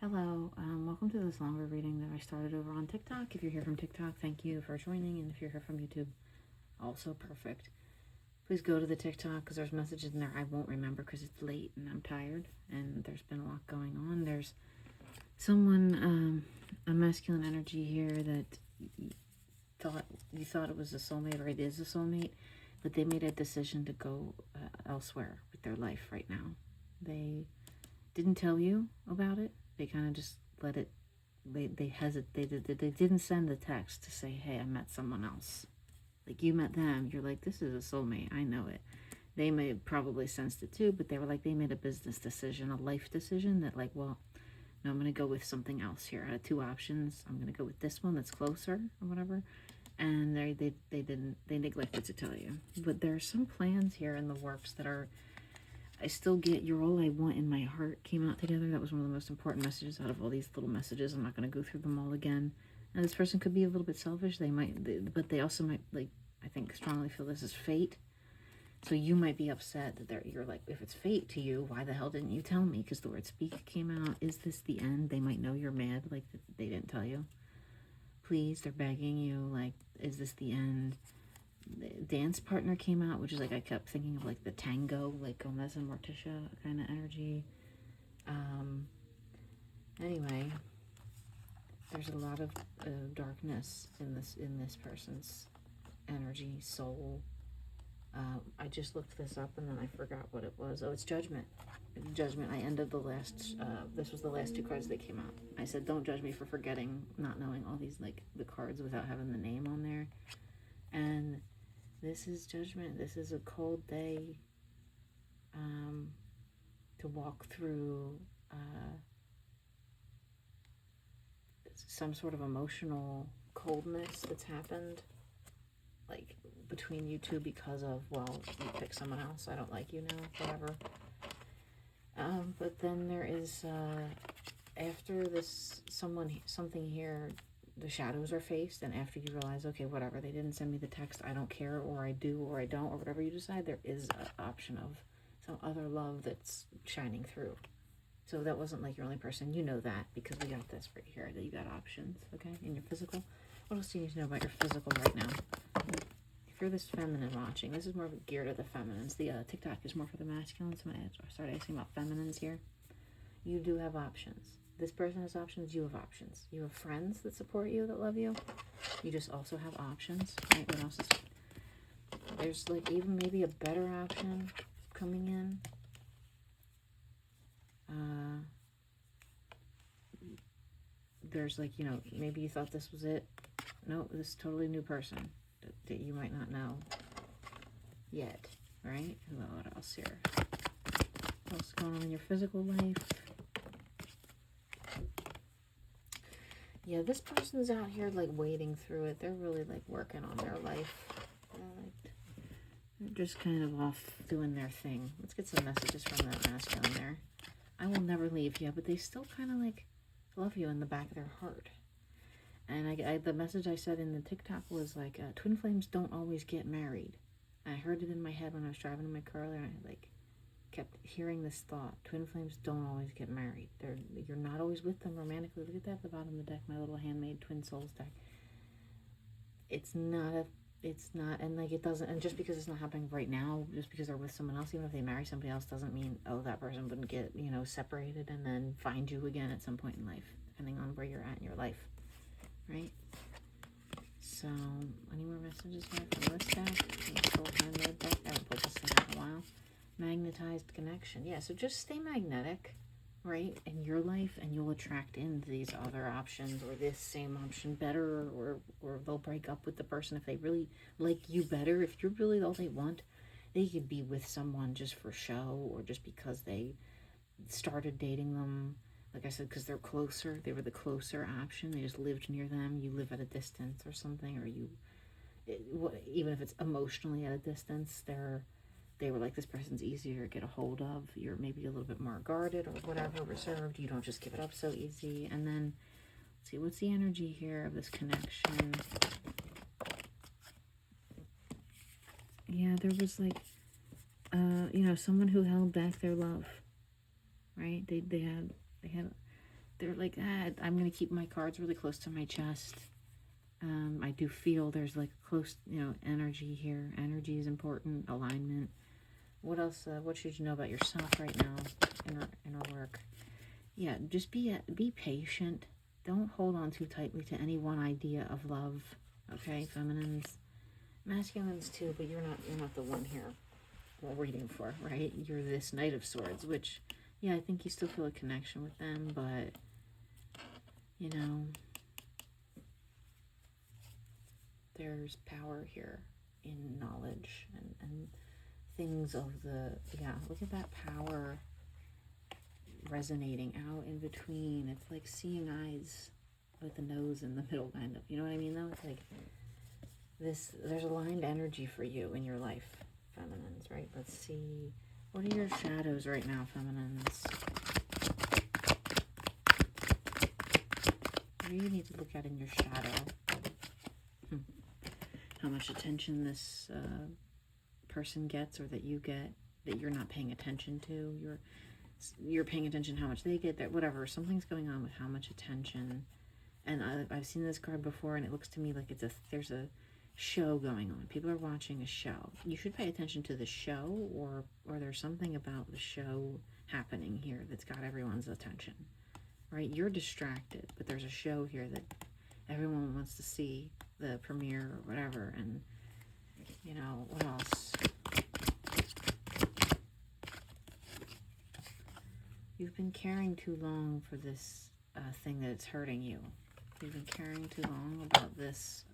Hello, welcome to this longer reading that I started over on TikTok. If you're here from TikTok, thank you for joining, and if you're here from YouTube, also perfect. Please go to the TikTok because there's messages in there I won't remember because it's late and I'm tired, and there's been a lot going on. There's someone, a masculine energy here that you thought it was a soulmate, or it is a soulmate, but they made a decision to go elsewhere with their life right now. They didn't tell you about it. They kind of just let it, they hesitated. They didn't send the text to say, hey, I met someone else. Like, you met them. You're like, this is a soulmate. I know it. They may have probably sensed it too, but they were like, they made a business decision, a life decision that, like, well, no, I'm going to go with something else here. I had two options. I'm going to go with this one that's closer or whatever. And they neglected to tell you. But there are some plans here in the works that are, I still get You're All I Want in My Heart came out together. That was one of the most important messages out of all these little messages. I'm not going to go through them all again. And this person could be a little bit selfish. But they also might, like, I think strongly feel this is fate. So you might be upset that you're like, if it's fate to you, why the hell didn't you tell me? Because the word speak came out. Is this the end? They might know you're mad, like they didn't tell you. Please, they're begging you, like, is this the end? The dance partner came out, which is like, I kept thinking of like the tango, like Gomez and Morticia kind of energy. Anyway, there's a lot of darkness in this person's energy, soul. I just looked this up and then I forgot what it was. Oh, it's Judgment. Judgment. I ended the last, this was the last two cards that came out. I said, don't judge me for forgetting, not knowing all these, like, the cards without having the name on there. And this is Judgment. This is a cold day to walk through some sort of emotional coldness that's happened, like, between you two because of, well, you pick someone else, I don't like you now, whatever. But then there is, after this, something here, the shadows are faced, and after you realize, okay, whatever, they didn't send me the text, I don't care, or I do, or I don't, or whatever you decide, there is an option of some other love that's shining through. So that wasn't like your only person. You know that because we got this right here, that you got options, okay, in your physical. What else do you need to know about your physical right now? If you're this feminine watching, this is more geared to the feminines. The TikTok is more for the masculines. I'm going to start asking about feminines here. You do have options. This person has options. You have options. You have friends that support you, that love you. You just also have options, right? What else is... There's, like, even maybe a better option coming in. There's, like, you know, maybe you thought this was it. No, this is a totally new person that you might not know yet, right? What else here? What's going on in your physical life? Yeah, this person's out here, like, wading through it. They're really, like, working on their life. They're just kind of off doing their thing. Let's get some messages from that masculine there. I will never leave you, but they still kind of, like, love you in the back of their heart. And the message I said in the TikTok was like, twin flames don't always get married. And I heard it in my head when I was driving in my car, and I, like, kept hearing this thought. Twin flames don't always get married. You're not always with them romantically. Look at that at the bottom of the deck, my little handmade Twin Souls deck. It's not, and, like, it doesn't, and just because it's not happening right now, just because they're with someone else, even if they marry somebody else, doesn't mean, oh, that person wouldn't get, you know, separated and then find you again at some point in life, depending on where you're at in your life, right? So, any more messages here from this deck? Soul handmade deck. I haven't pulled this thing out in a while. Magnetized connection. Yeah, so just stay magnetic, right, in your life, and you'll attract in these other options, or this same option better, or they'll break up with the person if they really like you better. If you're really all they want, they could be with someone just for show, or just because they started dating them, like I said, because they're closer. They were the closer option. They just lived near them. You live at a distance or something, or even if it's emotionally at a distance, they were like, this person's easier to get a hold of. You're maybe a little bit more guarded or whatever, reserved. You don't just give it up so easy. And then, let's see, what's the energy here of this connection? Yeah, there was, like, you know, someone who held back their love, right? They had they're like, I'm going to keep my cards really close to my chest. I do feel there's like close, energy here. Energy is important. Alignment. What else? What should you know about yourself right now in our work? Yeah, just be patient. Don't hold on too tightly to any one idea of love. Okay, feminines, masculines too, but you're not the one here we're reading for, right? You're this Knight of Swords, which, yeah, I think you still feel a connection with them, but there's power here in knowledge and things of look at that power resonating out in between. It's like seeing eyes with the nose in the middle, kind of. You know what I mean, though? It's like there's aligned energy for you in your life, feminines, right? Let's see. What are your shadows right now, feminines? What do you need to look at in your shadow? How much attention this person gets, or that you get, that you're not paying attention to. You're paying attention how much they get, that whatever. Something's going on with how much attention. And I've seen this card before, and it looks to me like there's a show going on. People are watching a show. You should pay attention to the show, or there's something about the show happening here that's got everyone's attention, right? You're distracted, but there's a show here that everyone wants to see, the premiere or whatever. And what else? You've been caring too long for this thing that it's hurting you. You've been caring too long about this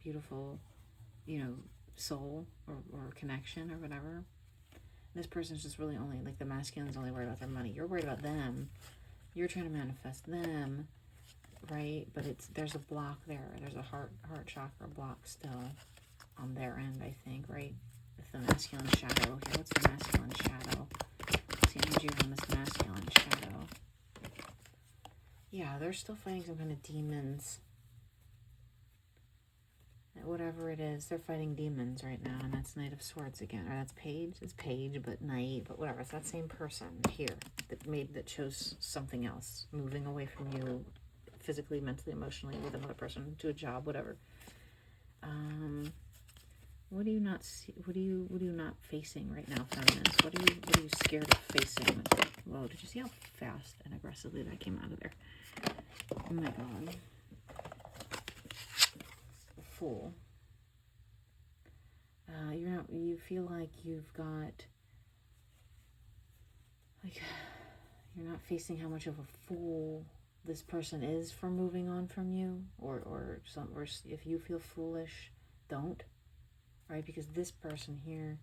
beautiful, soul or connection or whatever. This person's just really only, like, the masculine's only worried about their money. You're worried about them. You're trying to manifest them, right? But there's a block there. There's a heart chakra block still on their end, I think, right? With the masculine shadow here. What's the masculine shadow? What's the energy around this masculine shadow? Yeah, they're still fighting some kind of demons. Whatever it is, they're fighting demons right now, and that's Knight of Swords again. Or that's Page. It's Page, but Knight, but whatever. It's that same person here that chose something else, moving away from you physically, mentally, emotionally, with another person, to a job, whatever. What do you not see? What are you not facing right now, feminines? What are you scared of facing? Whoa, did you see how fast and aggressively that came out of there? Oh my god. Fool. You feel like you've got, like, you're not facing how much of a fool this person is for moving on from you, or if you feel foolish, don't, right? Because this person here,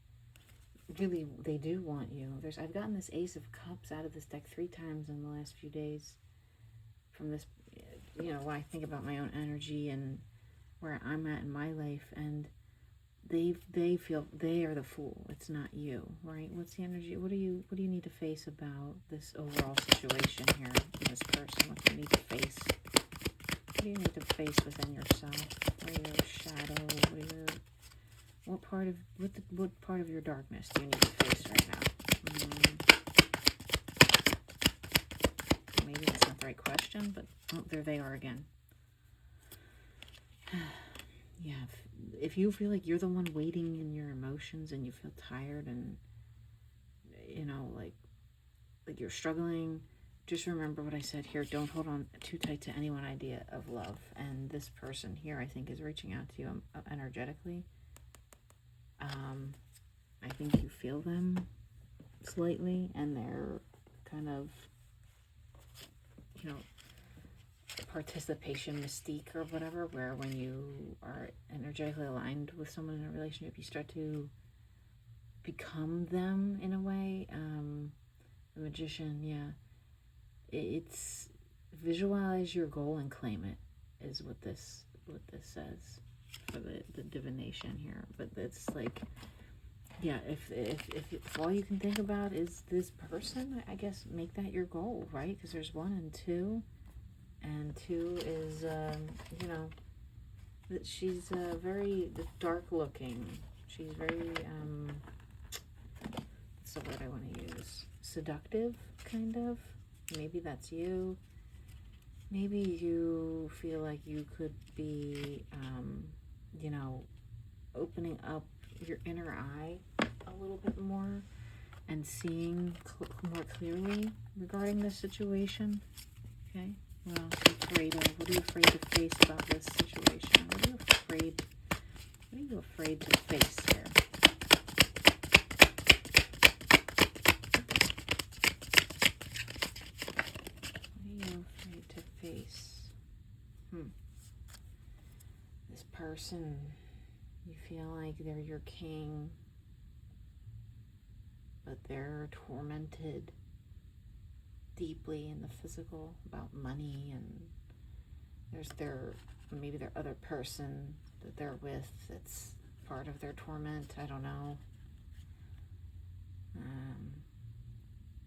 really, they do want you. I've gotten this Ace of Cups out of this deck 3 times in the last few days from this, when I think about my own energy and where I'm at in my life, and they feel they are the fool. It's not you, right? What's the energy? What do you need to face about this overall situation here? This person, what do you need to face? What do you need to face within yourself? What are your shadow? What part of your darkness do you need to face right now? Maybe that's not the right question, but there they are again. Yeah, if you feel like you're the one waiting in your emotions and you feel tired and, like you're struggling, just remember what I said here. Don't hold on too tight to any one idea of love. And this person here, I think, is reaching out to you energetically. I think you feel them slightly, and they're kind of, participation mystique or whatever, where when you are energetically aligned with someone in a relationship, you start to become them in a way. The Magician, yeah. It's visualize your goal and claim it, is what this says for the divination here. But it's like, yeah, if all you can think about is this person, I guess make that your goal, right? Because there's 1 and 2. And 2 is, that she's very dark looking. She's very, what's the word I want to use? Seductive, kind of. Maybe that's you. maybe you feel like you could be, you know, opening up your inner eye a little bit more and seeing more clearly regarding this situation. Okay? What else are you afraid of? What are you afraid to face about this situation? What are you afraid to face here? What are you afraid to face? This person, you feel like they're your king, but they're tormented deeply in the physical about money, and there's maybe their other person that they're with that's part of their torment. I don't know.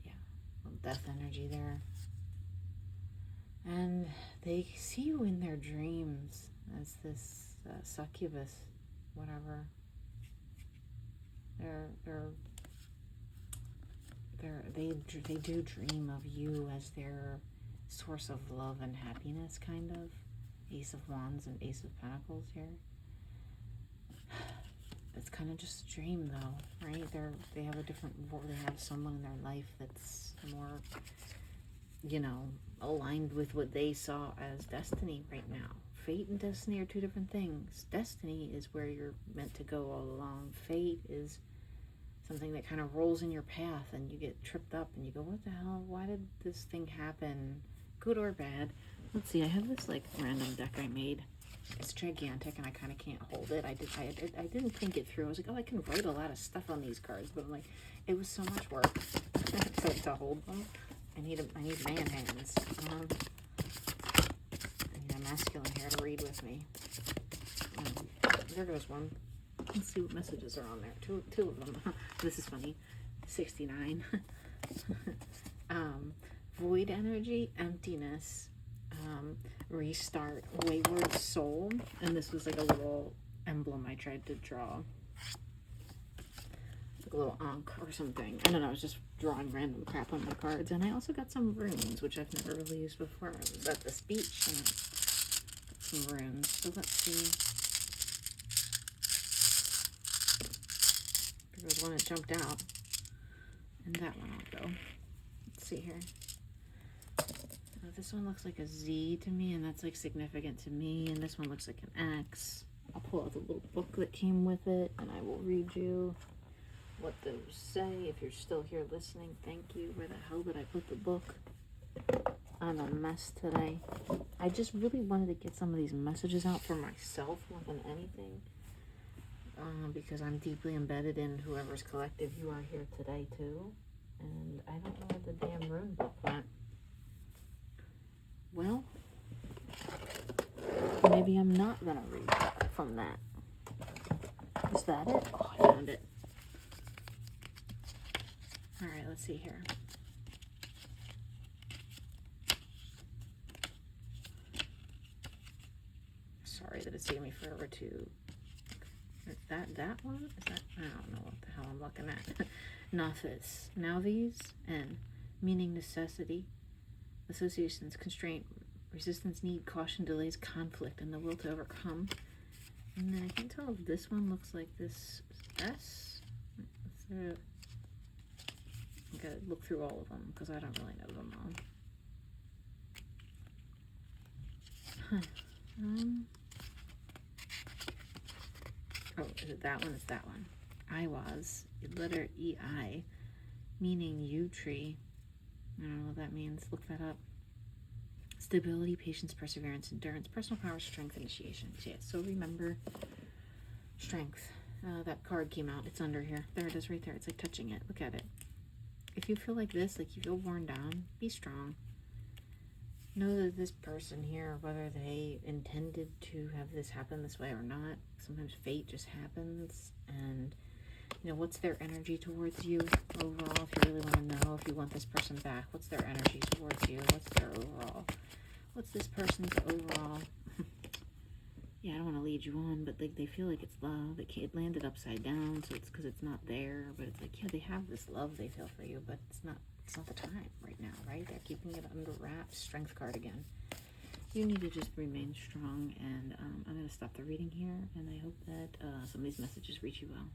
Yeah, death energy there. And they see you in their dreams as this succubus, whatever. They do dream of you as their source of love and happiness, kind of. Ace of Wands and Ace of Pentacles here. It's kind of just a dream, though, right? They have someone in their life that's more, you know, aligned with what they saw as destiny right now. Fate and destiny are two different things. Destiny is where you're meant to go all along. Fate is something that kind of rolls in your path and you get tripped up and you go, what the hell? Why did this thing happen? Good or bad? Let's see, I have this like random deck I made. It's gigantic and I kind of can't hold it. I didn't think it through. I was like, oh, I can write a lot of stuff on these cards, but I'm like, it was so much work to hold them. I need man hands. I need a masculine here to read with me. There goes one. Let's see what messages are on there. Two of them. This is funny. 69. Void energy, emptiness, restart, wayward soul. And this was like a little emblem I tried to draw. Like a little ankh or something. I don't know, I was just drawing random crap on my cards. And I also got some runes, which I've never really used before. I was at this beach and got some runes. So let's see. There was one that jumped out. And that one I'll go. Let's see here. This one looks like a Z to me, and that's like significant to me. And this one looks like an X. I'll pull out the little book that came with it, and I will read you what those say. If you're still here listening, thank you. Where the hell did I put the book? I'm a mess today. I just really wanted to get some of these messages out for myself more than anything. Because I'm deeply embedded in whoever's collective you are here today, too. And I don't know where the damn rune book went. Well, maybe I'm not going to read from that. Is that it? Oh, I found it. All right, let's see here. Sorry that it's taking me forever to... That one? Is that? I don't know what the hell I'm looking at. Novice, and meaning necessity. Associations, constraint, resistance, need, caution, delays, conflict, and the will to overcome. And then I can tell if this one looks like this S. I gotta look through all of them because I don't really know them all. Oh, is it that one? It's that one. I was, letter EI, meaning yew tree. I don't know what that means. Look that up. Stability, patience, perseverance, endurance, personal power, strength, initiation. Yeah, so remember strength. That card came out. It's under here. There it is right there. It's like touching it. Look at it. If you feel like this, like you feel worn down, be strong. Know that this person here, whether they intended to have this happen this way or not, sometimes fate just happens. And you know, what's their energy towards you overall? If you really want to know, if you want this person back, what's their energy towards you? What's their overall? What's this person's overall? Yeah, I don't want to lead you on, but they feel like it's love. It landed upside down, so it's because it's not there. But it's like, yeah, they have this love they feel for you, but it's not the time right now, right? They're keeping it under wraps. Strength card again. You need to just remain strong, and I'm going to stop the reading here, and I hope that some of these messages reach you well.